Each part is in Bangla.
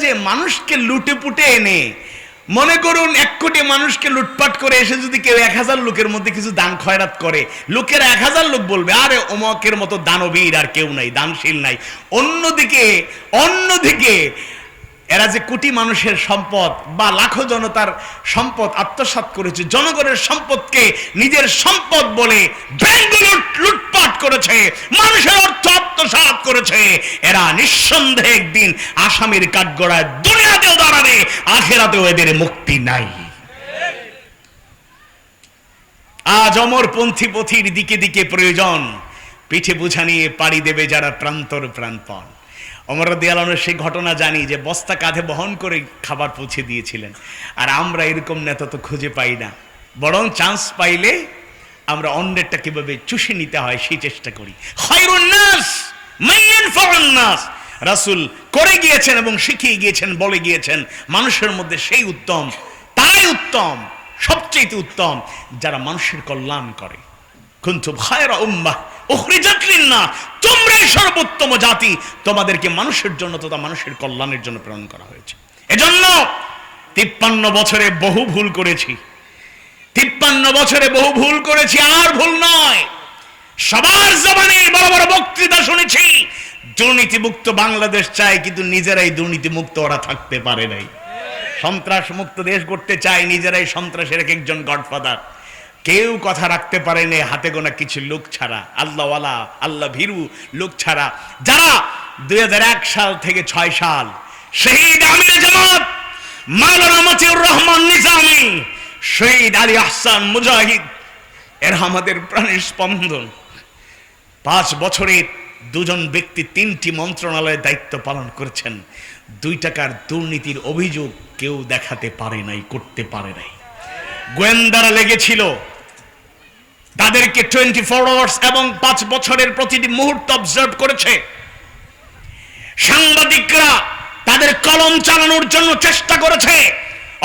যে মানুষকে লুটে পুটে এনে, মনে করুন 1 কোটি মানুষকে লুটপাট করে এসে যদি কেউ 1000 লোকের মধ্যে কিছু দান খয়রাত করে, লোকের 1000 লোক বলবে আরে ওমকের মতো দানবীর আর কেউ নাই, দানশীল নাই। অন্যদিকে এরা যে কোটি মানুষের সম্পদ বা লাখো জনতার সম্পদ আত্মসাৎ করেছে, জনগণের সম্পদকে নিজের সম্পদ বলে ব্যাংকগুলো লুটপাট করেছে, মানুষের অর্থ আত্মসাৎ করেছে, এরা নিঃসন্দেহে একদিন আসামির কাঠগড়ায় দুনিয়াতেও দাঁড়াবে, আখিরাতেও এদের মুক্তি নাই। আজ অমরপন্থী পথির দিকে দিকে প্রয়োজন, পিঠে বোঝা নিয়ে পাড়ি দেবে যারা প্রান্তর প্রাণপণ। ওমর রাদিয়াল্লাহু আনহু সেই ঘটনা জানি যে বস্তা কাঁধে বহন করে খাবার পৌঁছে দিয়েছিলেন। আর আমরা এরকম নেতা তো খুঁজে পাই না, বরং চান্স পাইলে আমরা অন্যেরটা কিভাবে চুষে নিতে হয় সেই চেষ্টা করি। খায়রুন নাস মান ইয়ানফাউন নাস, রাসূল করে গিয়েছেন এবং শিখিয়ে গিয়েছেন, বলে গিয়েছেন মানুষের মধ্যে সেই উত্তম, তাই উত্তম, সবচেয়ে উত্তম যারা মানুষের কল্যাণ করে। কুনতুম খায়রা উম্মাহ উখরিজাত লিন-নাস, তোমরাই সর্বোত্তম জাতি, তোমাদেরকে মানুষের জন্য তথা মানুষের কল্যাণের জন্য প্রেরণ করা হয়েছে। এজন্য 53 বছরে বহু ভুল করেছি, 53 বছরে বহু ভুল করেছি, আর ভুল নয়। সবার জবানে বড় বড় বক্তৃতা শুনেছি, দুর্নীতিমুক্ত বাংলাদেশ চাই, কিন্তু নিজেরাই দুর্নীতিমুক্ত ওরা থাকতে পারে নাই। সন্ত্রাস মুক্ত দেশ করতে চায়, নিজেরাই সন্ত্রাসের একজন গডফাদার। কেউ কথা রাখতে পারেনি হাতে গোনা কিছু লোক ছাড়া, আল্লাহওয়ালা আল্লাহ ভীরু লোক ছাড়া, যারা 2001 সাল থেকে 6 সাল শহীদ আমির জামাত মাওলানা মতিউর রহমান নিজামী, শহীদ আলী আহসান মুজাহিদ, এরা আমাদের প্রাণের স্পন্দন। 5 বছরে 2 জন ব্যক্তি 3টি মন্ত্রণালয়ের দায়িত্ব পালন করেছেন। 2 টাকার দুর্নীতির অভিযোগ কেউ দেখাতে পারে নাই, করতে পারে নাই। গোয়েন্দারা লেগেছিল, তাদেরকে 24 আওয়ার্স এবং 5 বছরের প্রতিটি মুহূর্ত অবজার্ভ করেছে। সাংবাদিকরা তাদের কলম চালানোর জন্য চেষ্টা করেছে।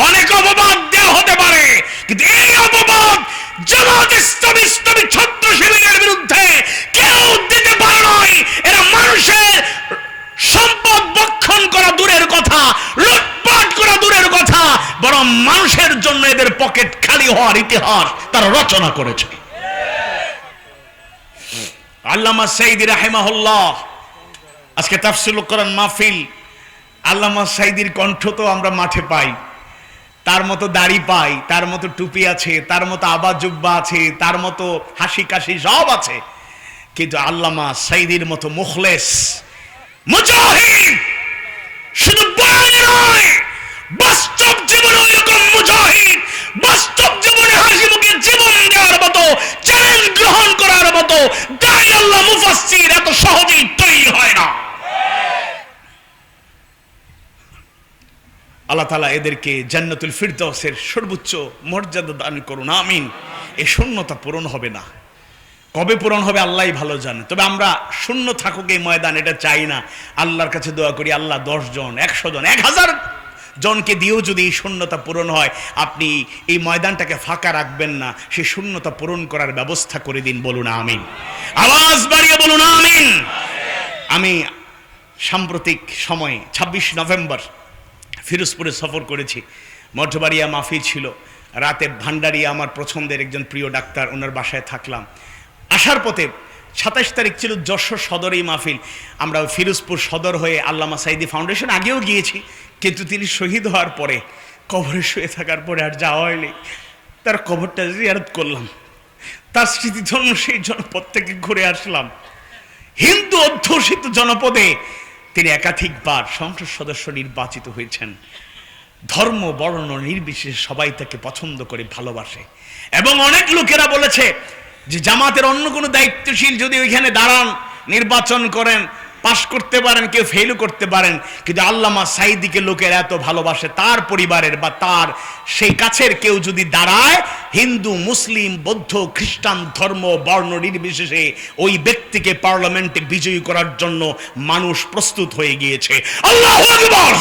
অনেক অপবাদ দেওয়া হতে পারে, কিন্তু এই অপবাদ জামাত ইসলামী ছাত্র শিবিরের বিরুদ্ধে কেউ দিতে পারে নাই। এরা মানুষের সম্পদ ভক্ষণ করা দূরের কথা, লুটপাট করা দূরের কথা, বরং মানুষের জন্য এদের পকেট খালি হওয়ার ইতিহাস তারা রচনা করেছে। আল্লামা সাঈদী রাহিমাহুল্লাহ, আজকে তাফসীরুল কোরআন মাহফিল, আল্লামা সাঈদীর কণ্ঠ তো আমরা মাঠে পাই, তার মতো দাড়ি পাই, তার মতো টুপি আছে, তার মতো আবা জুব্বা আছে, তার মতো হাসি কাশি সব আছে, কিন্তু আল্লামা সাঈদীর মতো মুখলেস মুজাহিদ শুধু বয়ানে নয়, বাস্তব জীবনে এরকম মুজাহিদ, বাস্তব জীবনে হাসি মুখে জীবন দেওয়ার মতো, চ্যালেঞ্জ গ্রহণ করার মতো দাঈ আল্লাহ মুফাসসির এত সহজেই তৈরি হয় না। আল্লাহ তাআলা এদেরকে জান্নাতুল ফিরদাউসের সর্বোচ্চ মর্যাদা দান করুন, আমিন। এই শূন্যতা পূরণ হবে না, কবে পূরণ হবে আল্লাহই ভালো জানে। তবে আমরা শূন্য থাকুক এই ময়দান, এটা চাই না। আল্লাহর কাছে দোয়া করি, আল্লাহ 10 জন, 100 জন, 1000 জনকে দিয়েও যদি এই শূন্যতা পূরণ হয়, আপনি এই ময়দানটাকে ফাঁকা রাখবেন না, সেই শূন্যতা পূরণ করার ব্যবস্থা করে দিন। বলুন আমিন, আওয়াজ বাড়িয়ে বলুন আমিন। আমি সাম্প্রতিক সময়ে 26 নভেম্বর ফিরোজপুরে সফর করেছি। মঠবাড়িয়া মাহফিল ছিল, রাতে ভান্ডারিয়া আমার পছন্দের একজন প্রিয় ডাক্তার, ওনার বাসায় থাকলাম। আসার পথে 27 তারিখ ছিল যশোর সদরেই মাহফিল। আমরা ফিরোজপুর সদর হয়ে আল্লামা সাঈদী ফাউন্ডেশন আগেও গিয়েছি, কিন্তু তিনি শহীদ হওয়ার পরে কবরে শুয়ে থাকার পরে আর যাওয়া হয়নি। তার কবরটা জিয়ারত করলাম, তার স্মৃতিধন্য সেই জনপদ থেকে ঘুরে আসলাম। হিন্দু অধ্যুষিত জনপদে তিনি একাধিকবার সংসদ সদস্য নির্বাচিত হয়েছেন। ধর্ম বর্ণ নির্বিশেষে সবাই তাকে পছন্দ করে, ভালোবাসে। এবং অনেক লোকেরা বলেছে যে জামাতের অন্য কোনো দায়িত্বশীল যদি ওইখানে দাঁড়ান, নির্বাচন করেন, পাশ করতে পারেন, কেউ ফেলও করতে পারেন, কিন্তু আল্লামা সাঈদীকে লোকের এত ভালোবাসে, তার পরিবারের বা তার সেই কাছের কেউ যদি দাঁড়ায়, হিন্দু মুসলিম বৌদ্ধ খ্রিস্টান ধর্ম বর্ণ নির্বিশেষে ওই ব্যক্তিকে পার্লামেন্টে বিজয়ী করার জন্য মানুষ প্রস্তুত হয়ে গিয়েছে। আল্লাহু আকবার।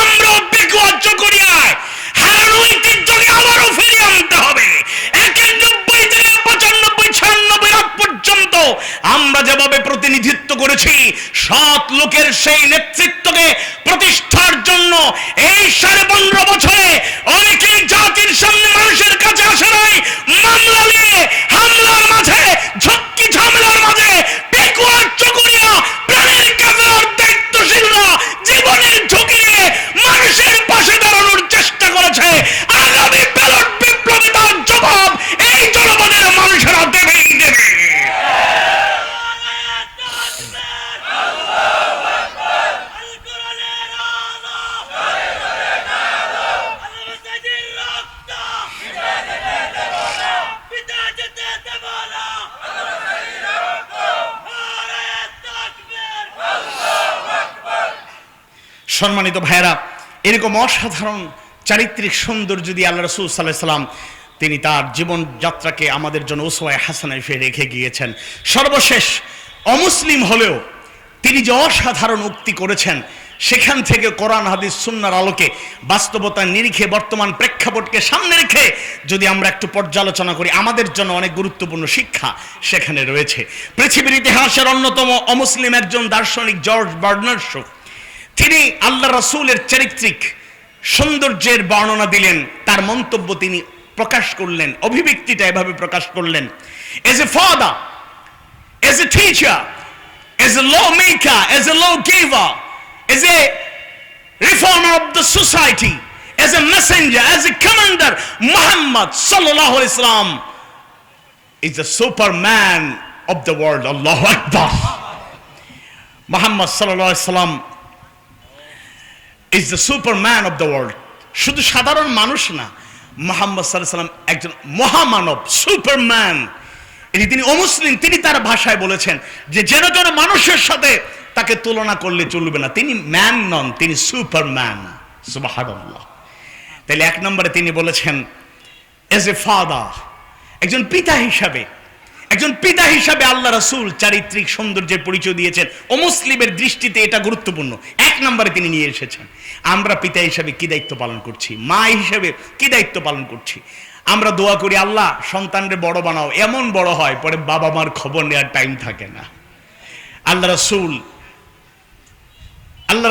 আমরা বিকোয়াজ্য করিয়ায় হারানো ঐতিহ্যকে আবারও ফিরিয়ে আনতে হবে। 91 থেকে 95 96 পর্যন্ত আমরা যেভাবে প্রতিনিধিত্ব করেছি, সৎ লোকের সেই নেতৃত্বকে প্রতিষ্ঠা এই 15.5 বছরে অনেকেই জাতির সামনে মানুষের কাছে আসে নাই মামলা নিয়ে, হামলার মাঝে, ঝক্কি ঝামেলার মাঝে, পেকুয়ার চকরিয়া প্রাণের কাজের দায়িত্বশীলরা জীবনের ঝুঁকি নিয়ে মানুষের পাশে দাঁড়ানোর চেষ্টা করেছে। আগামী ব্যালট বিপ্লবে তার জবাব এই জনপদের মানুষেরা দেবেই দেবে। সম্মানিত ভাইয়েরা, এরকম অসাধারণ চারিত্রিক সৌন্দর্য যদি আল্লাহ রাসূল সাল্লাল্লাহু আলাইহি সাল্লাম তিনি তার জীবন যাত্রাকে আমাদের জন্য উসওয়ায়ে হাসানা হিসেবে রেখে গিয়েছেন। সর্বশেষ অমুসলিম হলেও তিনি যে অসাধারণ উক্তি করেছেন, সেখান থেকে কোরআন হাদিস সুন্নাহর আলোকে বাস্তবতার নিরিখে বর্তমান প্রেক্ষাপটকে সামনে রেখে যদি আমরা একটু পর্যালোচনা করি, আমাদের জন্য অনেক গুরুত্বপূর্ণ শিক্ষা সেখানে রয়েছে। পৃথিবীর ইতিহাসের অন্যতম অমুসলিম একজন দার্শনিক জর্জ বার্নার্ড শো, তিনি আল্লাহ রাসূলের চারিত্রিক সৌন্দর্যের বর্ণনা দিলেন, তার মন্তব্য তিনি প্রকাশ করলেন, অভিব্যক্তিটা এভাবে প্রকাশ করলেন: as a father, as a teacher, as a law maker, as a law giver, as a reformer of the society, as a messenger, as a commander, Muhammad সাল্লাল্লাহু আলাইহি ওয়াসাল্লাম is the superman of the world. আল্লাহু আকবার। মুহাম্মদ সাল্লাল্লাহু আলাইহি ওয়াসাল্লাম is the superman of the world. শুধু সাধারণ মানুষ না, মুহাম্মদ সাল্লাল্লাহু আলাইহি ওয়াসাল্লাম একজন মহামানব, সুপারম্যান। এটি তিনি অমুসলিম, তিনি তার ভাষায় বলেছেন যে যেন যেন মানুষের সাথে তাকে তুলনা করলে চলবে না, তিনি ম্যান নন, তিনি সুপারম্যান। সুবহানাল্লাহ। তাহলে এক নম্বরে তিনি বলেছেন এজ এ ফাদার, একজন পিতা হিসাবে, একজন পিতা হিসাবে আল্লাহ রাসূল চারিত্রিক সৌন্দর্যের পরিচয় দিয়েছেন। অমুসলিমের দৃষ্টিতে এটা গুরুত্বপূর্ণ। এক নম্বরে তিনি নিয়ে এসেছেন। আমরা পিতা হিসাবে কি দায়িত্ব পালন করছি, মা হিসাবে কি দায়িত্ব পালন করছি? আমরা দোয়া করি আল্লাহ সন্তানরে বড় বানাও, এমন বড় হয় পরে বাবা মার খবর নেওয়ার টাইম থাকে না। আল্লাহ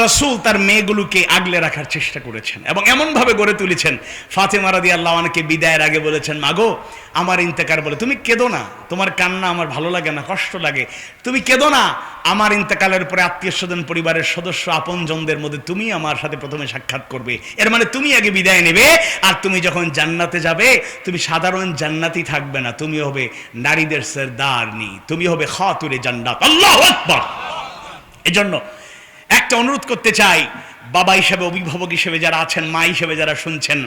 রাসূল তার মেয়েগুলোকে আগলে রাখার চেষ্টা করেছেন এবং এমন ভাবে গড়ে তুলেছেন। ফাতেমা রাদিয়াল্লাহু আনহাকে বিদায়ের আগে বলেছেন, মাগো আমার ইন্তেকার বলে তুমি কেঁদো না, তোমার কান্না আমার ভালো লাগে না, কষ্ট লাগে, তুমি কেঁদো না। আমার ইন্তেকালের পরে আত্মীয় স্বজন, পরিবারের সদস্য, আপনজনদের মধ্যে তুমি আমার সাথে প্রথমে সাক্ষাৎ করবে, এর মানে তুমি আগে বিদায় নেবে। আর তুমি যখন জান্নাতে যাবে, তুমি সাধারণ জান্নাতি থাকবে না, তুমি হবে নারীদের সরদারনি, তুমি হবে খাতুরে জান্নাত। আল্লাহু আকবার। এজন্য একটা অনুরোধ করতে চাই, বাবা হিসেবে, অভিভাবক হিসেবে যারা আছেন, মা হিসেবে যারা শুনছেন,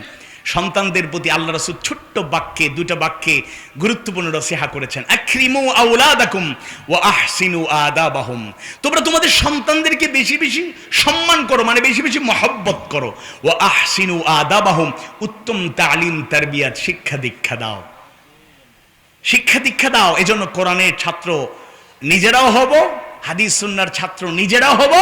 সন্তানদের প্রতি আল্লাহ রাসূল ছোট্ট বাক্যে, দুটো বাক্যে গুরুত্বপূর্ণ নসিহা করেছেন। আকরিমু আওলাদাকুম ওয়া আহসিনু আদাবাহুম। তোমরা তোমাদের সন্তানদেরকে বেশি বেশি সম্মান করো, মানে বেশি বেশি মহব্বত করো। ওয়া আহসিনু আদাবাহুম, উত্তম তালিম, তারবিয়াত, শিক্ষা দীক্ষা দাও, শিক্ষা দীক্ষা দাও। এজন্য কোরআনের ছাত্র নিজেরাও হব, হাদিস সুন্নাহর ছাত্র নিজেরাও হব,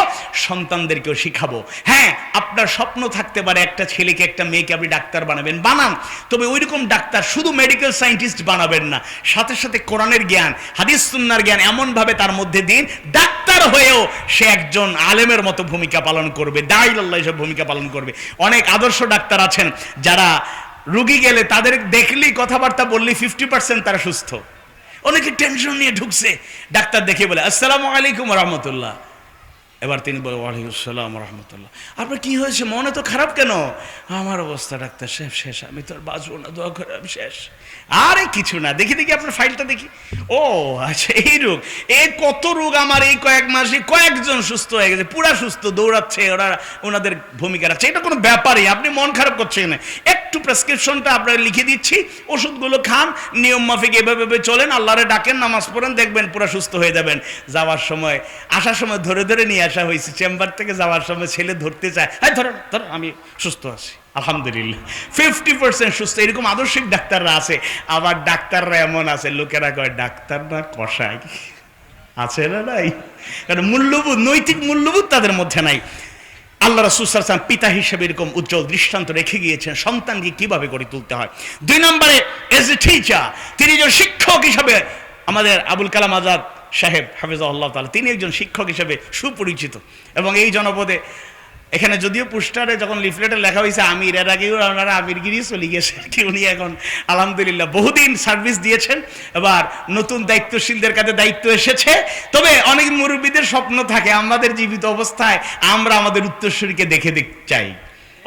সন্তানদেরকেও শিখাবো। হ্যাঁ, আপনার স্বপ্ন থাকতে পারে একটা ছেলেকে, একটা মেয়েকে আপনি ডাক্তার বানাবেন, বানান, তবে ওইরকম ডাক্তার শুধু মেডিকেল সায়েন্টিস্ট বানাবেন না, সাথে সাথে কোরআনের জ্ঞান, হাদিস সুন্নাহর জ্ঞান এমনভাবে তার মধ্যে দিন, ডাক্তার হয়েও সে একজন আলেমের মতো ভূমিকা পালন করবে, দাঈলুল্লাহ হিসেবে ভূমিকা পালন করবে। অনেক আদর্শ ডাক্তার আছেন যারা রোগী গেলে তাদের দেখলেই, কথাবার্তা বললেই 50% তারা সুস্থ। অনেকে টেনশন নিয়ে ঢুকছে, ডাক্তার দেখে বলে আসসালামু আলাইকুম ওয়া রাহমাতুল্লাহ, এবার তিনি বলে ওয়ালাইকুম আসসালাম ওয়া রাহমাতুল্লাহ। আপনার কি হয়েছে, মনে তো খারাপ কেন? আমার অবস্থা ডাক্তার সাহেব শেষ, আমি তো আর বাঁচবো না, দোয়া করে আমি শেষ। আরে কিছু না, দেখি দেখি আপনার ফাইলটা দেখি। ও আচ্ছা, এই রোগ, এই কত রোগ আমার এই কয়েক মাসে কয়েকজন সুস্থ হয়ে গেছে, পুরা সুস্থ, দৌড়াচ্ছে, ওরা ওনাদের ভূমিকা রাখছে, এটা কোনো ব্যাপারই, আপনি মন খারাপ করছেন না। একটু প্রেসক্রিপশনটা আপনারা লিখে দিচ্ছি, ওষুধগুলো খান, নিয়ম মাফিক এভাবে চলেন, আল্লাহরে ডাকেন, নামাজ পড়েন, দেখবেন পুরা সুস্থ হয়ে যাবেন। যাওয়ার সময়, আসার সময় ধরে ধরে নিয়ে আসা হয়েছে, চেম্বার থেকে যাওয়ার সময় ছেলে ধরতে চায়, হ্যাঁ ধরেন ধরেন, আমি সুস্থ আছি আলহামদুলিল্লাহ, 50% সুস্থ। এরকম আদর্শিক ডাক্তাররা আছে। আবার ডাক্তাররা এমন আছে, লোকেরা কয় ডাক্তার না কষাই, আছে না নাই? কারণ মূল্যবোধ, নৈতিক মূল্যবোধ তাদের মধ্যে নাই। আল্লাহ রাসূল সাল্লাল্লাহু আলাইহি ওয়াসাল্লাম পিতা হিসেবে এরকম উজ্জ্বল দৃষ্টান্ত রেখে গিয়েছেন সন্তানকে কিভাবে গড়ে তুলতে হয়। 2 নম্বরে এজ এ টিচার, তিনি একজন শিক্ষক হিসাবে, আমাদের আবুল কালাম আজাদ সাহেব হাফিজাহুল্লাহ তাআলা, তিনি একজন শিক্ষক হিসেবে সুপরিচিত এবং এই জনপদে এখানে যদিও পোস্টারে যখন লিফলেটে লেখা হয়েছে আমির, এর আগেও ওনারা আমিরগিরি চলে গেছে কি, উনি এখন আলহামদুলিল্লাহ বহুদিন সার্ভিস দিয়েছেন, এবার নতুন দায়িত্বশীলদের কাছে দায়িত্ব এসেছে। তবে অনেক মুরব্বীদের স্বপ্ন থাকে আমাদের জীবিত অবস্থায় আমরা আমাদের উত্তরসূরিকে দেখে দেখতে চাই।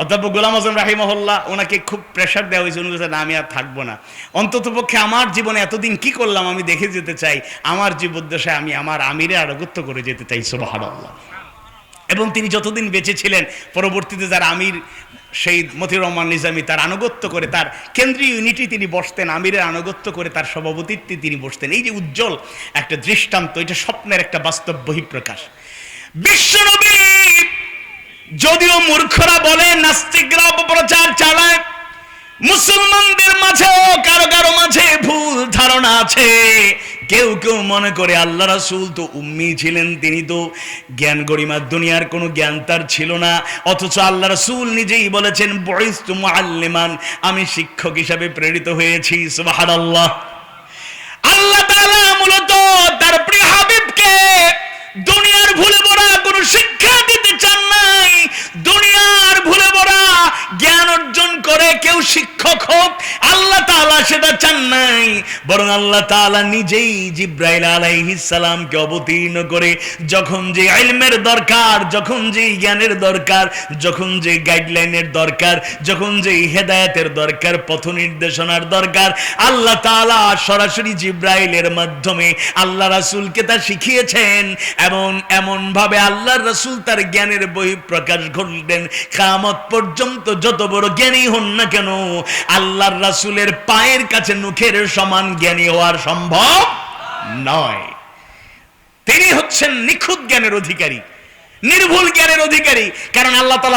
অধ্যাপক গোলাম আজম রাহিমাহুল্লাহ, ওনাকে খুব প্রেশার দেওয়া হয়েছে, উনি বলছেন না আমি আর থাকবো না, অন্তত পক্ষে আমার জীবনে এতদিন কি করলাম আমি দেখে যেতে চাই, আমার জীবদ্দশায় আমি আমার আমিরে আনুগত্য করে যেতে চাই। সুবহানাল্লাহ। এবং তিনি যতদিন বেঁচে ছিলেন পরবর্তীতে যার আমির সেই মতিউর রহমান নিজামী, তার আনুগত্য করে, তার কেন্দ্রীয় ইউনিটি তিনি বসতেন, আমিরের আনুগত্য করে তার সভাপতিত্বে তিনি বসতেন। এই যে উজ্জ্বল একটা দৃষ্টান্ত, এটা স্বপ্নের একটা বাস্তব বহিঃপ্রকাশ। বিশ্বনবী যদিও মূর্খরা বলে, নাস্তিকরা অপপ্রচার চালায়, মুসলমানদের মাঝেও কারো কারো মাঝে ভুল ধারণা আছে। কেউ কেউ মনে করে আল্লাহ রাসূল তো উম্মি ছিলেন, তিনি তো জ্ঞান গরিমার দুনিয়ার কোনো জ্ঞান তার ছিল না, অথচ আল্লাহ রাসূল নিজেই বলেছেন বুইসতু মুআল্লিমান, আমি শিক্ষক হিসাবে প্রেরিত হয়েছি। সুবহানাল্লাহ। আল্লাহ তাআলা মূলত তার প্রিয় হাবিবকে দুনিয়ার ভুলে ভরা কোনো শিক্ষা দিতে চান নাই। দুনিয়ার ভুলে ভরা জ্ঞান অর্জন করে কেউ শিক্ষক হোক, আল্লাহ তাআলা সেটা চান নাই, বরং আল্লাহ তাআলা নিজেই জিবরাইল আলাইহিস সালামকে অবতীর্ণ করে যখন যে ইলমের দরকার, যখন যে জ্ঞানের দরকার, যখন যে গাইডলাইনের দরকার, যখন যে হেদায়েতের দরকার, পথ নির্দেশনার দরকার, আল্লাহ তাআলা সরাসরি জিবরাইলের মাধ্যমে আল্লাহ রাসূলকে তা শিখিয়েছেন। এমন ভাবে আল্লাহর রাসূল তার জ্ঞানের বহিঃপ্রকাশ ঘটলেন। কিয়ামত পর্যন্ত যত বড় জ্ঞানী হন না কেন, আল্লাহর রাসূলের পায়ের কাছে নখের সমান জ্ঞানী হওয়ার সম্ভব নয়। তিনি হচ্ছেন নিখুঁত জ্ঞানের অধিকারী, নির্ভুল জ্ঞানের অধিকারী, কারণ আল্লাহ তাআলা